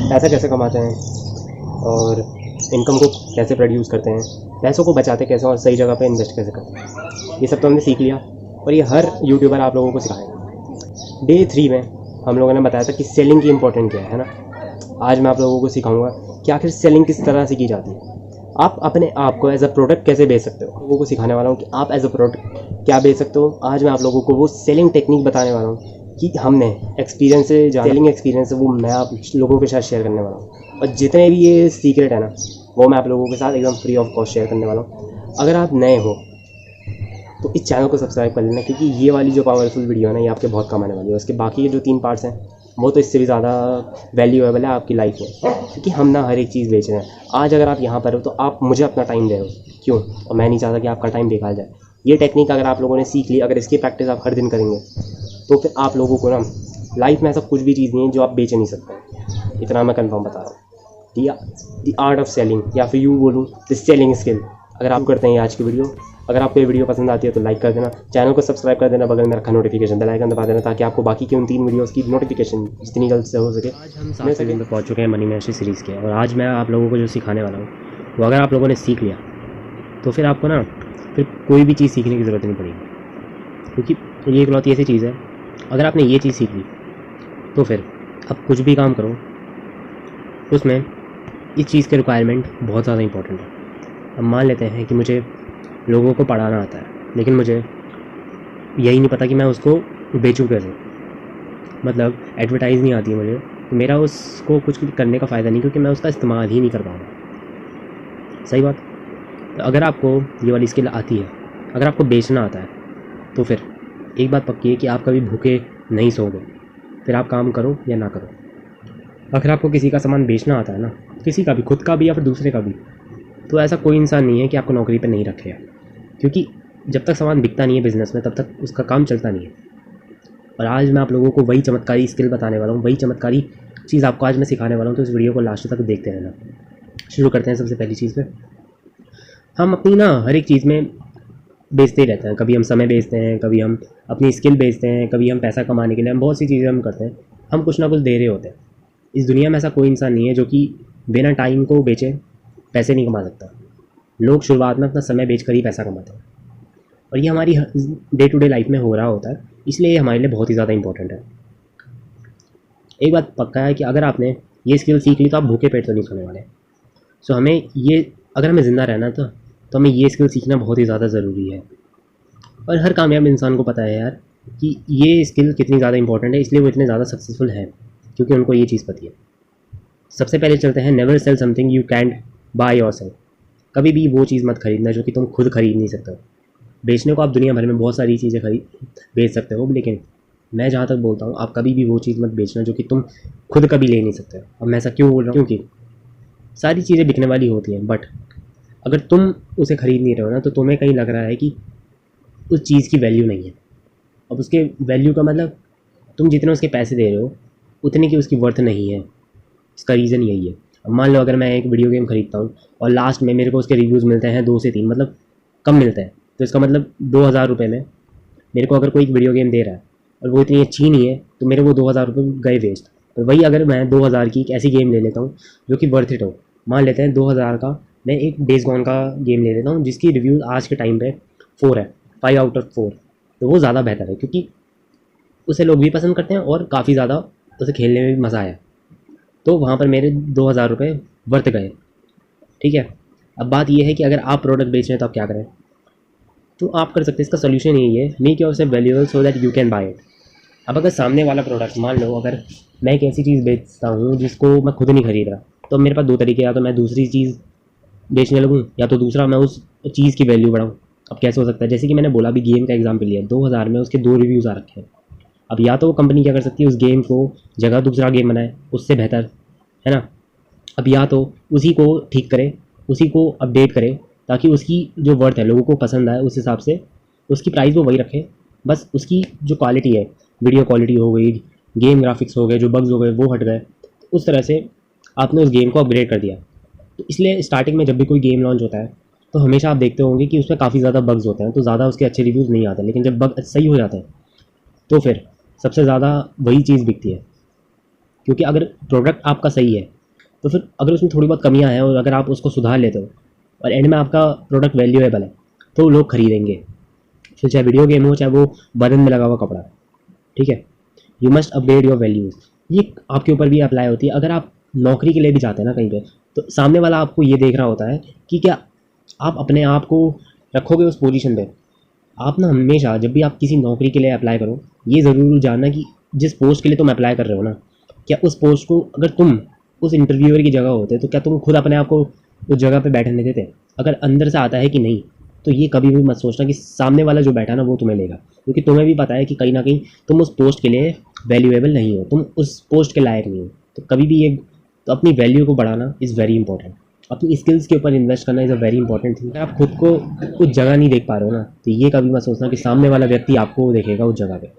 पैसा कैसे कमाते हैं और इनकम को कैसे प्रोड्यूस करते हैं, पैसों को बचाते कैसे और सही जगह पे इन्वेस्ट कैसे करते हैं, ये सब तो हमने सीख लिया और ये हर यूट्यूबर आप लोगों को सिखाएगा। डे 3 में हम लोगों ने बताया था कि सेलिंग की इंपॉर्टेंट क्या है ना। आज मैं आप लोगों को सिखाऊंगा कि आखिर सेलिंग किस तरह से की जाती है। आप अपने आप को एज अ प्रोडक्ट कैसे बेच सकते हो, लोगों को सिखाने वाला हूँ कि आप एज अ प्रोडक्ट क्या बेच सकते हो। आज मैं आप लोगों को वो सेलिंग टेक्निक बताने वाला हूँ कि हमने एक्सपीरियंस से सेलिंग एक्सपीरियंस है वो मैं आप लोगों के साथ शेयर करने वाला हूँ। और जितने भी ये सीक्रेट है ना वो मैं आप लोगों के साथ एकदम फ्री ऑफ कॉस्ट शेयर करने वाला हूँ। अगर आप नए हो तो इस चैनल को सब्सक्राइब कर लेना, क्योंकि ये वाली जो पावरफुल वीडियो है ना ये आपके बहुत काम आने वाली है। उसके बाकी के जो 3 पार्ट्स हैं वो तो इससे भी ज़्यादा वैल्यूएबल है आपकी लाइफ में, क्योंकि हम ना हर एक चीज़ बेच रहे हैं। आज अगर आप यहाँ पर हो तो आप मुझे अपना टाइम दे रहे हो, क्यों? और मैं नहीं चाहता कि आपका टाइम बेकार जाए। ये टेक्निक अगर आप लोगों ने सीख ली, अगर इसकी प्रैक्टिस आप हर दिन करेंगे तो फिर आप लोगों को ना लाइफ में ऐसा कुछ भी चीज़ नहीं है जो आप बेच नहीं सकते। इतना मैं कंफर्म बता रहा हूँ। द आर्ट ऑफ सेलिंग, या फिर यूँ बोलूँ द सेलिंग स्किल। अगर आप करते हैं आज की वीडियो, अगर आपको ये वीडियो पसंद आती है तो लाइक कर देना, चैनल को सब्सक्राइब कर देना, बगल में रखा नोटिफिकेशन बेल आइकन दबा देना ताकि आपको बाकी की उन 3 वीडियोस की नोटिफिकेशन जितनी जल्द से हो सके। आज हम 7 सेकंड में पहुँच चुके हैं मनी मैस्टरी सीरीज़ के, और आज मैं आप लोगों को जो सिखाने वाला हूँ वो अगर आप लोगों ने सीख लिया तो फिर आपको ना फिर कोई भी चीज़ सीखने की ज़रूरत नहीं पड़ेगी, क्योंकि ये इकलौती ऐसी चीज़ है अगर आपने ये चीज़ सीख ली तो फिर अब कुछ भी काम करो उसमें इस चीज़ के रिक्वायरमेंट बहुत ज़्यादा इंपॉर्टेंट है। अब मान लेते हैं कि मुझे लोगों को पढ़ाना आता है, लेकिन मुझे यही नहीं पता कि मैं उसको बेचूँ कैसे, मतलब एडवर्टाइज़ नहीं आती है मुझे, तो मेरा उसको कुछ करने का फ़ायदा नहीं, क्योंकि मैं उसका इस्तेमाल ही नहीं कर पाऊँगा। सही बात। तो अगर आपको ये वाली स्किल आती है, अगर आपको बेचना आता है, तो फिर एक बात पक्की है कि आप कभी भूखे नहीं सोओगे, फिर आप काम करो या ना करो। अगर आपको किसी का सामान बेचना आता है ना, किसी का भी, खुद का भी या फिर दूसरे का भी, तो ऐसा कोई इंसान नहीं है कि आपको नौकरी पे नहीं रखेगा, क्योंकि जब तक सामान बिकता नहीं है बिज़नेस में तब तक उसका काम चलता नहीं है। और आज मैं आप लोगों को वही चमत्कारी स्किल बताने वाला हूँ, वही चमत्कारी चीज़ आपको आज मैं सिखाने वाला हूँ, तो इस वीडियो को लास्ट तक देखते रहना। शुरू करते हैं सबसे पहली चीज़ पे। हम अपनी ना हर एक चीज़ में बेचते ही रहते हैं। कभी हम समय बेचते हैं, कभी हम अपनी स्किल बेचते हैं, कभी हम पैसा कमाने के लिए हम बहुत सी चीज़ें हम करते हैं। हम कुछ ना कुछ दे रहे होते हैं। इस दुनिया में ऐसा कोई इंसान नहीं है जो कि बिना टाइम को बेचे पैसे नहीं कमा सकता। लोग शुरुआत में अपना समय बेचकर ही पैसा कमाते हैं, और ये हमारी डे टू डे लाइफ में हो रहा होता है, इसलिए ये हमारे लिए बहुत ही ज़्यादा इंपॉर्टेंट है। एक बात पक्का है कि अगर आपने ये स्किल सीख ली तो आप भूखे पेट तो नहीं सोने वाले। सो हमें ये, अगर हमें ज़िंदा रहना तो हमें ये स्किल सीखना बहुत ही ज़्यादा ज़रूरी है। और हर कामयाब इंसान को पता है यार कि ये स्किल कितनी ज़्यादा इंपॉर्टेंट है, इसलिए वो इतने ज़्यादा सक्सेसफुल हैं, क्योंकि उनको ये चीज़ पता है। सबसे पहले चलते हैं, never sell something you can't by yourself. कभी भी वो चीज़ मत खरीदना जो कि तुम खुद खरीद नहीं सकते हो। बेचने को आप दुनिया भर में बहुत सारी चीज़ें बेच सकते हो, लेकिन मैं जहाँ तक बोलता हूँ आप कभी भी वो चीज़ मत बेचना जो कि तुम खुद कभी ले नहीं सकते हो। अब मैं ऐसा क्यों बोल रहा हूँ, क्योंकि सारी चीज़ें बिकने वाली होती हैं, बट अगर तुम उसे ख़रीद नहीं रहे हो ना तो तुम्हें कहीं लग रहा है कि उस चीज़ की वैल्यू नहीं है। अब उसके वैल्यू का मतलब तुम जितने उसके पैसे दे रहे हो उतने की उसकी वर्थ नहीं है। इसका रीज़न यही है। अब मान लो अगर मैं एक वीडियो गेम ख़रीदता हूँ और लास्ट में मेरे को उसके रिव्यूज़ मिलते हैं 2 से 3, मतलब कम मिलते हैं, तो इसका मतलब 2000 रुपये में मेरे को अगर कोई वीडियो गेम दे रहा है और वो इतनी अच्छी नहीं है तो मेरे वो 2000 रुपये गए वेस्ट। और वही अगर मैं 2000 की एक ऐसी गेम ले लेता हूँ जो कि वर्थ इट हो, मान लेते हैं 2000 का मैं एक डेज गॉन का गेम ले लेता हूँ जिसकी रिव्यूज़ आज के टाइम पे 4 है, 5 आउट ऑफ 4, तो वो ज़्यादा बेहतर है, क्योंकि उसे लोग भी पसंद करते हैं और काफ़ी ज़्यादा उसे खेलने में भी मज़ा आया। तो वहाँ पर मेरे 2000 रुपये वर्थ गए। ठीक है। अब बात यह है कि अगर आप प्रोडक्ट बेच रहे हैं तो आप क्या करें, तो आप कर सकते हैं, इसका सोल्यूशन यही है, make yourself valuable so that you can buy it. अब अगर सामने वाला प्रोडक्ट, मान लो अगर मैं एक ऐसी चीज़ बेचता हूँ जिसको मैं खुद नहीं खरीद रहा, तो मेरे पास 2 तरीके, या तो मैं दूसरी चीज़ बेचने लगूँ या तो दूसरा मैं उस चीज़ की वैल्यू बढ़ाऊँ। अब कैसे हो सकता है, जैसे कि मैंने बोला अभी गेम का एग्जाम्पल लिया, 2000 में उसके 2 रिव्यूज़ आ रखे हैं। अब या तो वो कंपनी क्या कर सकती है, उस गेम को जगह दूसरा गेम बनाए उससे बेहतर, है ना। अब या तो उसी को ठीक करे, उसी को अपडेट करे, ताकि उसकी जो वर्थ है लोगों को पसंद आए, उस हिसाब से उसकी प्राइस वो वही रखे, बस उसकी जो क्वालिटी है, वीडियो क्वालिटी हो गई, गेम ग्राफिक्स हो गए, जो बग्स हो गए वो हट गए, उस तरह से आपने उस गेम को अपग्रेड कर दिया। तो इसलिए स्टार्टिंग में जब भी कोई गेम लॉन्च होता है तो हमेशा आप देखते होंगे कि उसमें काफ़ी ज़्यादा बग्स होते हैं, तो ज़्यादा उसके अच्छे रिव्यूज़ नहीं आते, लेकिन जब बग सही हो जाते हैं तो फिर सबसे ज़्यादा वही चीज़ बिकती है, क्योंकि अगर प्रोडक्ट आपका सही है तो फिर अगर उसमें थोड़ी बहुत कमियां हैं और अगर आप उसको सुधार लेते हो और एंड में आपका प्रोडक्ट वैल्यूएबल है तो लोग खरीदेंगे। फिर चाहे वीडियो गेम हो चाहे वो बदन में लगा हुआ कपड़ा, ठीक है। You must upgrade your values. ये आपके ऊपर भी अप्लाई होती है। अगर आप नौकरी के लिए भी जाते हैं ना कहीं पे, तो सामने वाला आपको ये देख रहा होता है कि क्या आप अपने आप को रखोगे उस पोजीशन पे। आप ना हमेशा जब भी आप किसी नौकरी के लिए अप्लाई करो, ये ज़रूर जानना कि जिस पोस्ट के लिए तुम अप्लाई कर रहे हो ना, क्या उस पोस्ट को अगर तुम उस इंटरव्यूअर की जगह होते तो क्या तुम खुद अपने आप को उस जगह पे बैठने देते। अगर अंदर से आता है कि नहीं, तो ये कभी भी मत सोचना कि सामने वाला जो बैठा ना वो तुम्हें लेगा, क्योंकि तुम्हें भी पता है कि कहीं ना कहीं तुम उस पोस्ट के लिए वैल्यूएबल नहीं हो, तुम उस पोस्ट के लायक नहीं हो। तो कभी भी ये तो अपनी वैल्यू को बढ़ाना इज़ वेरी इंपॉर्टेंट। अपनी स्किल्स के ऊपर इन्वेस्ट करना is a very important thing. अगर आप खुद को कुछ जगह नहीं देख पा रहे हो ना, तो ये कभी मत सोचना कि सामने वाला व्यक्ति आपको देखेगा उस जगह पे।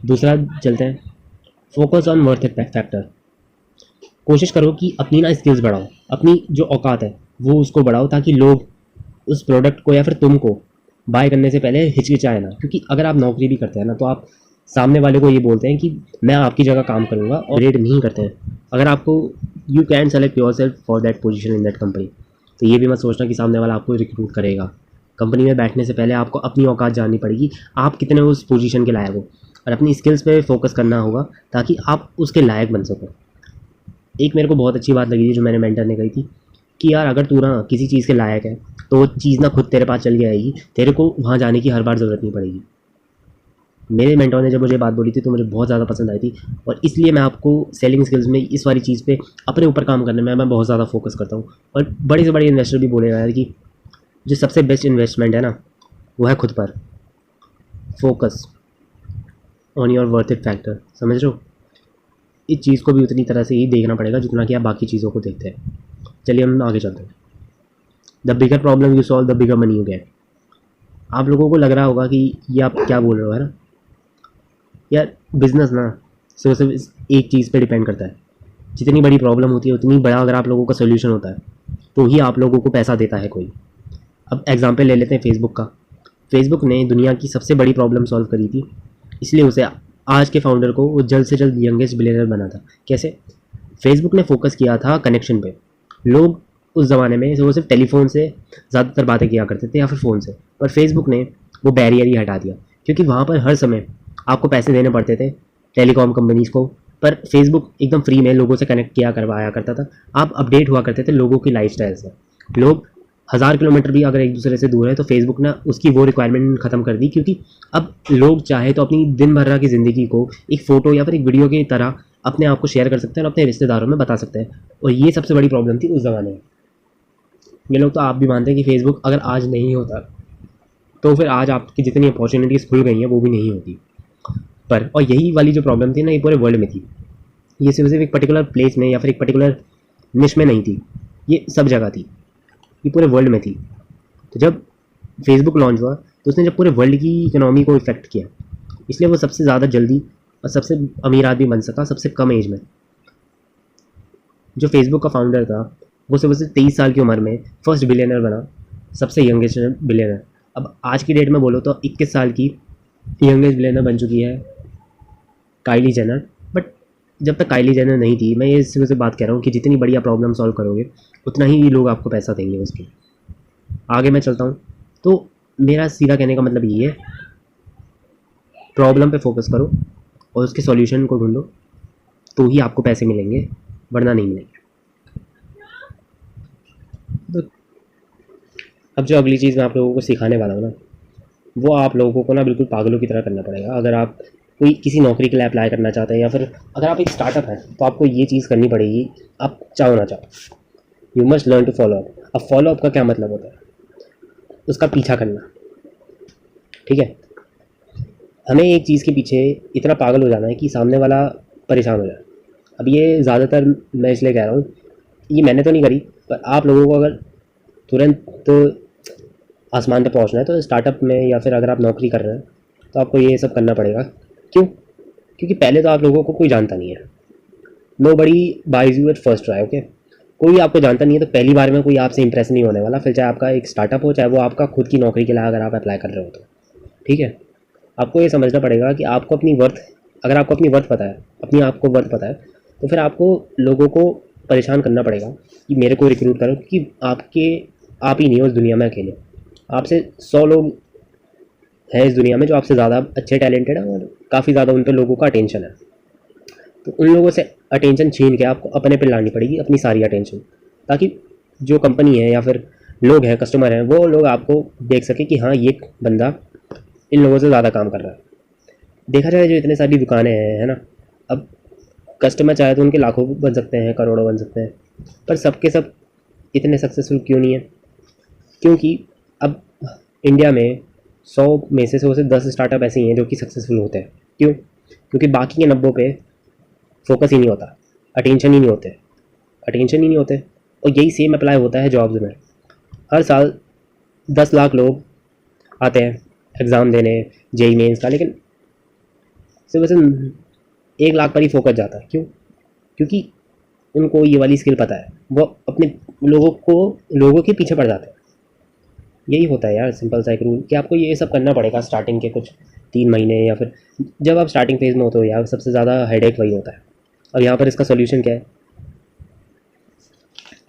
दूसरा चलते हैं, फोकस ऑन वर्थ फैक्टर। कोशिश करो कि अपनी ना स्किल्स बढ़ाओ, अपनी जो औकात है वो उसको बढ़ाओ, ताकि लोग उस प्रोडक्ट को या फिर तुमको बाय करने से पहले हिचकिचाए ना। क्योंकि अगर आप नौकरी भी करते हैं ना, तो आप सामने वाले को ये बोलते हैं कि मैं आपकी जगह काम करूँगा, और रेट नहीं करते हैं। अगर आपको you can select your self for that position in that company, तो ये भी मत सोचना कि सामने वाला आपको रिक्रूट करेगा। कंपनी में बैठने से पहले आपको अपनी औकात जाननी पड़ेगी, आप कितने उस पोजीशन के लायक हो, और अपनी स्किल्स पे फोकस करना होगा ताकि आप उसके लायक बन सको। एक मेरे को बहुत अच्छी बात लगी थी जो मैंने मेंटर ने कही थी कि यार अगर तू ना किसी चीज़ के लायक है तो वो चीज़ ना खुद तेरे पास चल के आएगी, तेरे को वहाँ जाने की हर बार ज़रूरत नहीं पड़ेगी। मेरे मेंटर ने जब मुझे बात बोली थी तो मुझे बहुत ज़्यादा पसंद आई थी, और इसलिए मैं आपको सेलिंग स्किल्स में इस वाली चीज़ पे अपने ऊपर काम करने में मैं बहुत ज़्यादा फोकस करता हूँ। और बड़े से बड़े इन्वेस्टर भी बोलेगा यार कि जो सबसे बेस्ट इन्वेस्टमेंट है ना, वो है खुद पर। Focus on your worth it factor, समझ रहे हो। इस चीज़ को भी उतनी तरह से ही देखना पड़ेगा जितना कि आप बाकी चीज़ों को देखते हैं। चलिए हम आगे चलते हैं। The bigger problem you solve the bigger money you get. आप लोगों को लग रहा होगा कि ये आप क्या बोल रहे हो, है ना यार। बिजनेस ना सिर्फ एक चीज़ पे डिपेंड करता है। जितनी बड़ी प्रॉब्लम होती है उतनी बड़ा अगर आप लोगों का सोल्यूशन होता है तो ही आप लोगों को पैसा देता है कोई। अब एग्जांपल ले लेते हैं फेसबुक का। फेसबुक ने दुनिया की सबसे बड़ी प्रॉब्लम सॉल्व करी थी, इसलिए उसे आज के फाउंडर को वो जल्द से जल्द यंगेस्ट बिलियनर बना था। कैसे? फेसबुक ने फोकस किया था कनेक्शन पे। लोग उस ज़माने में वो सिर्फ टेलीफोन से ज़्यादातर बातें किया करते थे या फिर फ़ोन से, पर फेसबुक ने वो बैरियर ही हटा दिया, क्योंकि वहाँ पर हर समय आपको पैसे देने पड़ते थे टेलीकॉम कंपनीज़ को। पर फेसबुक एकदम फ्री में लोगों से कनेक्ट किया करवाया करता था। आप अपडेट हुआ करते थे लोगों की लाइफस्टाइल से। लोग 1000 किलोमीटर भी अगर एक दूसरे से दूर है तो फेसबुक ने उसकी वो रिक्वायरमेंट ख़त्म कर दी, क्योंकि अब लोग चाहे तो अपनी दिन भर की ज़िंदगी को एक फ़ोटो या फिर एक वीडियो की तरह अपने आप को शेयर कर सकते हैं और अपने रिश्तेदारों में बता सकते हैं। और ये सबसे बड़ी प्रॉब्लम थी उस ज़माने में। ये लोग तो आप भी मानते हैं कि फेसबुक अगर आज नहीं होता तो फिर आज आपकी जितनी अपॉर्चुनिटीज़ खुल गई हैं वो भी नहीं होती। पर और यही वाली जो प्रॉब्लम थी ना, ये पूरे वर्ल्ड में थी। ये सिर्फ एक पर्टिकुलर प्लेस में या फिर एक पर्टिकुलर निश में नहीं थी, ये सब जगह थी, ये पूरे वर्ल्ड में थी। तो जब फेसबुक लॉन्च हुआ तो उसने जब पूरे वर्ल्ड की इकोनॉमी को इफेक्ट किया, इसलिए वो सबसे ज़्यादा जल्दी और सबसे अमीर आदमी बन सका सबसे कम एज में। जो फेसबुक का फाउंडर था वो सिर्फ 23 साल की उम्र में फर्स्ट बिलियनर बना, सबसे यंगेस्ट बिलियनर। अब आज की डेट में बोलो तो 21 साल की यंगेस्ट बिलियनर बन चुकी है काइली जेनर। बट जब तक काइली जेनर नहीं थी, मैं ये सिर्फ से बात कर रहा हूँ कि जितनी बढ़िया प्रॉब्लम सॉल्व करोगे उतना ही लोग आपको पैसा देंगे उसके। आगे मैं चलता हूँ। तो मेरा सीधा कहने का मतलब ये है, प्रॉब्लम पे फोकस करो और उसके सॉल्यूशन को ढूंढो, तो ही आपको पैसे मिलेंगे, वरना नहीं मिलेंगे। तो अब जो अगली चीज़ मैं आप लोगों को सिखाने वाला हूँ ना, वो आप लोगों को ना बिल्कुल पागलों की तरह करना पड़ेगा। अगर आप कोई किसी नौकरी के लिए अप्लाई करना चाहते हैं या फिर अगर आप एक स्टार्टअप हैं तो आपको ये चीज़ करनी पड़ेगी, आप चाहो ना चाहो। You must learn to follow up. अब फॉलो अप का क्या मतलब होता है? उसका पीछा करना, ठीक है। हमें एक चीज़ के पीछे इतना पागल हो जाना है कि सामने वाला परेशान हो जाए। अब ये ज़्यादातर मैं इसलिए कह रहा हूँ, ये मैंने तो नहीं करी, पर आप लोगों को अगर तुरंत तो आसमान पे पहुंचना है तो स्टार्टअप में या फिर अगर आप नौकरी कर रहे हैं तो आपको ये सब करना पड़ेगा। क्यों? क्योंकि पहले तो आप लोगों को कोई जानता नहीं है। Nobody buys you at first try, okay. कोई आपको जानता नहीं है तो पहली बार में कोई आपसे इंप्रेस नहीं होने वाला, फिर चाहे आपका एक स्टार्टअप हो चाहे वो आपका खुद की नौकरी के लिए अगर आप अप्लाई कर रहे हो तो, ठीक है। आपको ये समझना पड़ेगा कि अगर आपको अपनी वर्थ पता है, अपनी आपको वर्थ पता है, तो फिर आपको लोगों को परेशान करना पड़ेगा कि मेरे को रिक्रूट करो, क्योंकि आप ही नहीं हो उस दुनिया में अकेले, आपसे 100 लोग हैं इस दुनिया में जो आपसे ज़्यादा अच्छे टैलेंटेड हैं और काफ़ी ज़्यादा उन पर लोगों का अटेंशन है। तो उन लोगों से अटेंशन छीन के आपको अपने पे लानी पड़ेगी अपनी सारी अटेंशन, ताकि जो कंपनी है या फिर लोग हैं, कस्टमर हैं, वो लोग आपको देख सके कि हाँ ये बंदा इन लोगों से ज़्यादा काम कर रहा है। देखा जाए जो इतने सारी दुकानें हैं, है ना, अब कस्टमर चाहे तो उनके लाखों बन सकते हैं, करोड़ों बन सकते हैं, पर सबके सब इतने सक्सेसफुल क्यों नहीं है? क्योंकि अब इंडिया में 100 में से 100 से 10 स्टार्टअप ऐसे ही हैं जो कि सक्सेसफुल होते हैं। क्यों? क्योंकि बाकी के 90 पे फोकस ही नहीं होता, अटेंशन ही नहीं होते, अटेंशन ही नहीं होते। और यही सेम अप्लाई होता है जॉब्स में। हर साल 10 लाख लोग आते हैं एग्ज़ाम देने जेई मेंस का, लेकिन सिर्फ वैसे 1 लाख पर ही फोकस जाता है। क्यों? क्योंकि उनको ये वाली स्किल पता है, वो अपने लोगों के पीछे पड़ जाते हैं। यही होता है यार, सिंपल सा एक रूल कि आपको ये सब करना पड़ेगा स्टार्टिंग के कुछ 3 महीने, या फिर जब आप स्टार्टिंग फेज़ में होते हो यार, सबसे ज़्यादा हेडेक वही होता है। अब यहाँ पर इसका सोल्यूशन क्या है,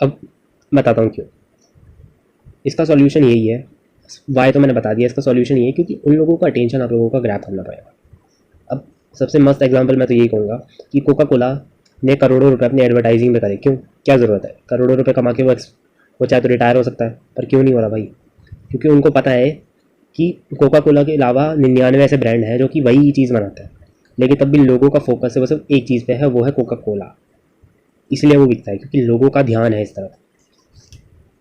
अब बताता हूँ क्यों। इसका सॉल्यूशन यही है, वाई तो मैंने बता दिया, इसका सॉल्यूशन यही है क्योंकि उन लोगों का अटेंशन आप लोगों का ग्रैब करना पड़ेगा। अब सबसे मस्त एग्जांपल मैं तो यही कहूँगा कि कोका कोला ने करोड़ों रुपए अपनी एडवर्टाइजिंग में करे। क्यों? क्या ज़रूरत है? करोड़ों रुपए कमा के वो चाहे तो रिटायर हो सकता है, पर क्यों नहीं हो रहा भाई? क्योंकि उनको पता है कि कोका कोला के अलावा 99 ऐसे ब्रांड हैं जो कि वही चीज़ बनाते हैं, लेकिन तब भी लोगों का फोकस है वो सिर्फ एक चीज़ पे है, वो है कोका कोला। इसलिए वो बिकता है क्योंकि लोगों का ध्यान है इस तरफ।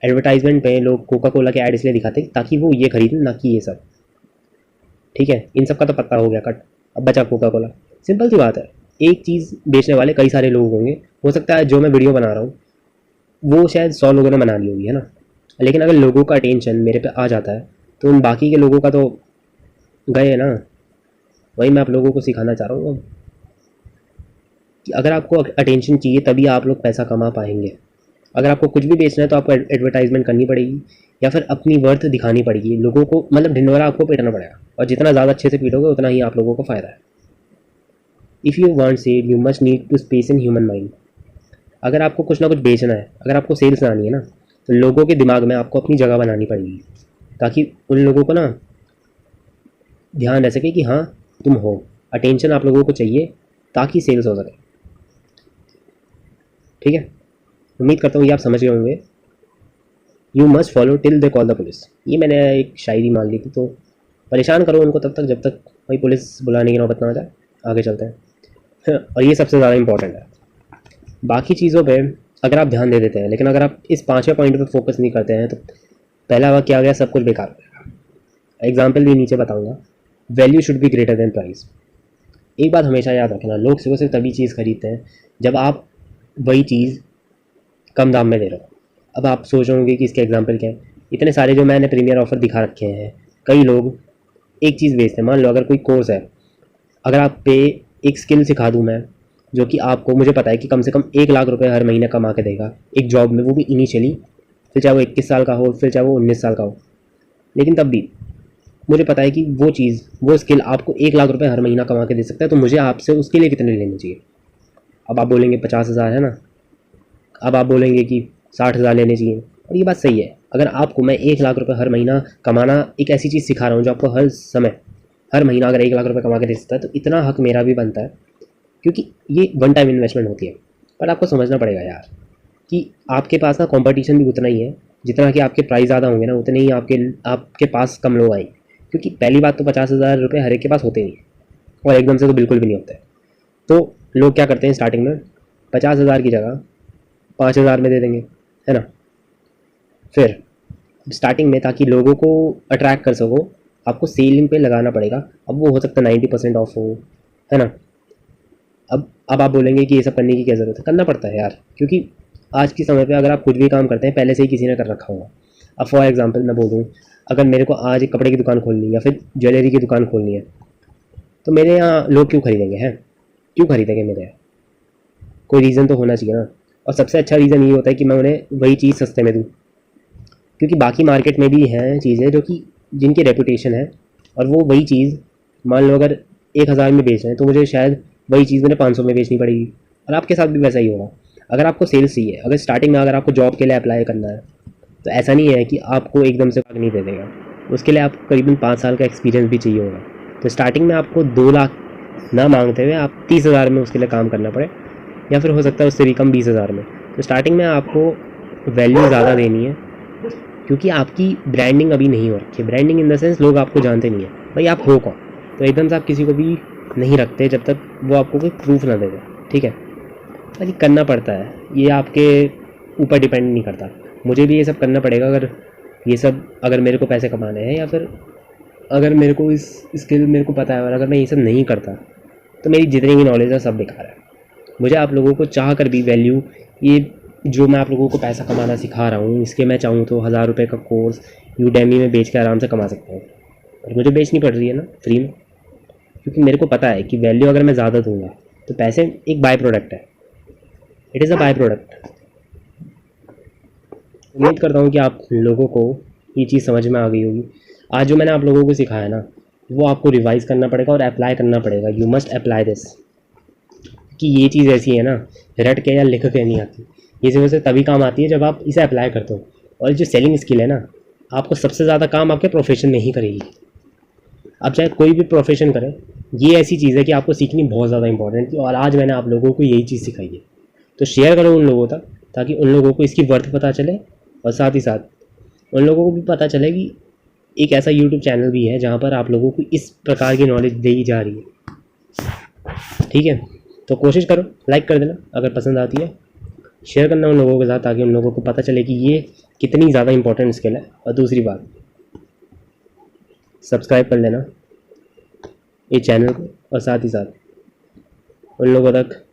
एडवर्टाइजमेंट पे लोग कोका कोला के ऐड इसलिए दिखाते हैं ताकि वो ये खरीदें, ना कि ये सब। ठीक है, इन सब का तो पता हो गया कट। अब बचा कोका कोला। सिंपल सी बात है, एक चीज़ बेचने वाले कई सारे लोग होंगे। हो सकता है जो मैं वीडियो बना रहा हूँ वो शायद 100 लोगों ने बना ली होगी, है ना, लेकिन अगर लोगों का अटेंशन मेरे पे आ जाता है तो उन बाकी के लोगों का तो गए ना। वही मैं आप लोगों को सिखाना चाह रहा हूँ अब, कि अगर आपको अटेंशन चाहिए तभी आप लोग पैसा कमा पाएंगे। अगर आपको कुछ भी बेचना है तो आपको एडवर्टाइजमेंट करनी पड़ेगी या फिर अपनी वर्थ दिखानी पड़ेगी लोगों को, मतलब ढिंढोरा आपको पीटना पड़ेगा, और जितना ज़्यादा अच्छे से पीटोगे उतना ही आप लोगों को फ़ायदा है। If you want sell you must need to space in human mind. अगर आपको कुछ ना कुछ बेचना है, अगर आपको सेल्स आनी है ना, तो लोगों के दिमाग में आपको अपनी जगह बनानी पड़ेगी, ताकि उन लोगों को ना ध्यान रह सके कि हाँ तुम हो। अटेंशन आप लोगों को चाहिए ताकि सेल्स हो सके। ठीक है, उम्मीद करता हूँ ये आप समझ गए होंगे। You must follow till they call the police, ये मैंने एक शायरी मान ली थी, तो परेशान करो उनको तब तक जब तक भाई पुलिस बुलाने की नौबत ना आ जाए। आगे चलते हैं। और ये सबसे ज़्यादा इंपॉर्टेंट है। बाकी चीज़ों पे अगर आप ध्यान दे देते हैं, लेकिन अगर आप इस 5वें पॉइंट पे फोकस नहीं करते हैं तो पहला वाक्य आ गया, सब कुछ बेकार हो जाएगा। एग्जाम्पल भी नीचे बताऊँगा। Value should be greater than price. एक बात हमेशा याद रखना, लोग सिर्फ तभी चीज़ खरीदते हैं जब आप वही चीज़ कम दाम में दे रहे हो। अब आप सोच रहे होंगे कि इसके एग्जांपल क्या है। इतने सारे जो मैंने प्रीमियर ऑफर दिखा रखे हैं, कई लोग एक चीज़ बेचते हैं। मान लो अगर कोई कोर्स है, अगर आप पे एक स्किल सिखा दूँ मैं, जो कि आपको, मुझे पता है कि कम से कम 1 लाख रुपए हर महीने कमा के देगा एक जॉब में, वो भी इनिशियली, फिर चाहे वो 21 साल का हो, फिर चाहे वो 19 साल का हो, लेकिन तब भी मुझे पता है कि वो चीज़, वो स्किल आपको 1 लाख रुपए हर महीना कमा के दे सकता है। तो मुझे आपसे उसके लिए कितने लेने चाहिए? अब आप बोलेंगे 50,000 है ना, अब आप बोलेंगे कि 60,000 लेने चाहिए, और ये बात सही है। अगर आपको मैं 1 लाख रुपए हर महीना कमाना, एक ऐसी चीज़ सिखा रहा हूँ जो आपको हर समय, हर महीना अगर 1 लाख रुपए कमा के दे सकता है, तो इतना हक मेरा भी बनता है, क्योंकि ये वन टाइम इन्वेस्टमेंट होती है। पर आपको समझना पड़ेगा यार कि आपके पास ना कंपटीशन भी उतना ही है, जितना कि आपके प्राइस ज़्यादा होंगे ना, उतने ही आपके पास कम लोग आएंगे। क्योंकि पहली बात तो 50,000 रुपये हर एक के पास होते नहीं, और एकदम से तो बिल्कुल भी नहीं होते। तो लोग क्या करते हैं, स्टार्टिंग में 50,000 की जगह 5,000 में दे देंगे, है ना। फिर स्टार्टिंग में, ताकि लोगों को अट्रैक्ट कर सको, आपको सेलिंग पे लगाना पड़ेगा। अब वो हो सकता है 90% ऑफ हो, है ना। अब आप बोलेंगे कि ये सब करने की क्या ज़रूरत है? करना पड़ता है यार, क्योंकि आज के समय पे अगर आप कुछ भी काम करते हैं पहले से ही किसी ने कर रखा होगा। अब फॉर एग्जांपल मैं बोलूँ, अगर मेरे को आज एक कपड़े की दुकान खोलनी है या फिर ज्वेलरी की दुकान खोलनी है, तो मेरे यहाँ लोग क्यों खरीदेंगे? हैं, क्यों खरीदेंगे मेरे यहाँ? कोई रीज़न तो होना चाहिए ना। और सबसे अच्छा रीज़न ये होता है कि मैं उन्हें वही चीज़ सस्ते में दूँ, क्योंकि बाकी मार्केट में भी हैं चीज़ें जो कि जिनकी रेपुटेशन है, और वो वही चीज़ मान लो अगर 1,000 में बेच रहे हैं, तो मुझे शायद वही चीज़ मैंने 500 में बेचनी पड़ेगी। और आपके साथ भी वैसा ही होगा। अगर आपको सेल्स चाहिए, अगर स्टार्टिंग में अगर आपको जॉब के लिए अप्लाई करना है, तो ऐसा नहीं है कि आपको एकदम से नहीं दे देगा, उसके लिए आपको करीबन 5 साल का एक्सपीरियंस भी चाहिए होगा। तो स्टार्टिंग में आपको 2 लाख ना मांगते हुए आप 30,000 में उसके लिए काम करना पड़े, या फिर हो सकता है उससे भी कम 20,000 में। तो स्टार्टिंग में आपको वैल्यू ज़्यादा देनी है, क्योंकि आपकी ब्रांडिंग अभी नहीं हो रखी है। ब्रांडिंग इन द सेंस लोग आपको जानते नहीं है भाई आप हो कौन। तो एकदम से आप किसी को भी नहीं रखते जब तक वो आपको कोई प्रूफ ना दे दे, ठीक है। भाई करना पड़ता है, ये आपके ऊपर डिपेंड नहीं करता। मुझे भी ये सब करना पड़ेगा अगर मेरे को पैसे कमाने हैं, या फिर अगर मेरे को इस स्किल मेरे को पता है और अगर मैं ये सब नहीं करता तो मेरी जितनी भी नॉलेज है सब बेकार है। मुझे आप लोगों को चाह कर भी वैल्यू, ये जो मैं आप लोगों को पैसा कमाना सिखा रहा हूँ, इसके मैं चाहूँ तो 1000 रुपये का कोर्स यूडेमी में बेच के आराम से कमा सकता हूँ, और मुझे बेचनी पड़ रही है ना फ्री में, क्योंकि मेरे को पता है कि वैल्यू अगर मैं ज़्यादा दूंगा तो पैसे एक बाय प्रोडक्ट है, it is a by product. उम्मीद करता हूँ कि आप लोगों को ये चीज़ समझ में आ गई होगी। आज जो मैंने आप लोगों को सिखाया ना, वो आपको रिवाइज़ करना पड़ेगा और अप्लाई करना पड़ेगा। यू मस्ट अप्लाई दिस, कि ये चीज़ ऐसी है ना, रट के या लिख के नहीं आती, ये सिर्फ से तभी काम आती है जब आप इसे अप्लाई करते हो। और जो सेलिंग स्किल है ना, आपको सबसे ज़्यादा काम आपके प्रोफेशन में ही करेगी। आप चाहे कोई भी प्रोफेशन करें, ये ऐसी चीज़ है कि आपको सीखनी बहुत ज़्यादा इंपॉर्टेंट थी, और आज मैंने आप लोगों को यही चीज़ सिखाई है। तो शेयर करो उन लोगों तक, ताकि उन लोगों को इसकी वर्थ पता चले, और साथ ही साथ उन लोगों को भी पता चले कि एक ऐसा यूट्यूब चैनल भी है जहाँ पर आप लोगों को इस प्रकार की नॉलेज दी जा रही है, ठीक है। तो कोशिश करो, लाइक कर देना अगर पसंद आती है, शेयर करना उन लोगों के साथ, ताकि उन लोगों को पता चले कि ये कितनी ज़्यादा इंपॉर्टेंट स्किल है। और दूसरी बात, सब्सक्राइब कर लेना ये चैनल को, और साथ ही साथ उन लोगों तक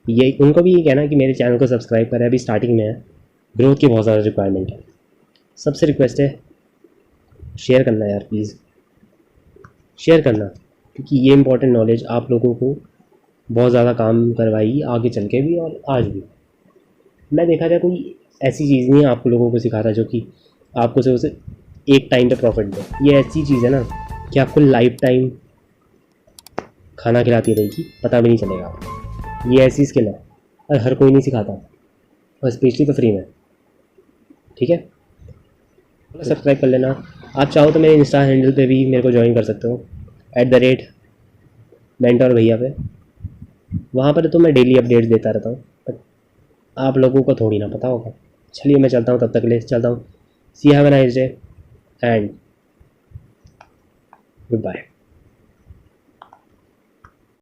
ये उनको भी ये कहना कि मेरे चैनल को सब्सक्राइब करें। अभी स्टार्टिंग में है, ग्रोथ की बहुत ज़्यादा रिक्वायरमेंट है। सबसे रिक्वेस्ट है, शेयर करना यार प्लीज़, शेयर करना, क्योंकि ये इंपॉर्टेंट नॉलेज आप लोगों को बहुत ज़्यादा काम करवाएगी आगे चल के भी और आज भी। मैं देखा जाए कोई ऐसी चीज़ नहीं है आप लोगों को सिखाता जो कि आपको सिर्फ उसे एक टाइम पे प्रॉफिट दे। ये ऐसी चीज़ है ना कि आपको लाइफ टाइम खाना खिलाती रहेगी, पता भी नहीं चलेगा आपको। ये ऐसी स्किल है और हर कोई नहीं सिखाता, और स्पेशली तो फ्री में, ठीक है। सब्सक्राइब कर लेना। आप चाहो तो मेरे इंस्टा हैंडल पे भी मेरे को ज्वाइन कर सकते हो, @मेंटोर भैया पे। वहाँ पर तो मैं डेली अपडेट्स देता रहता हूँ, बट आप लोगों को थोड़ी ना पता होगा। चलिए मैं चलता हूँ, तब तक के लिए चलता हूँ। See have a nice day and good bye.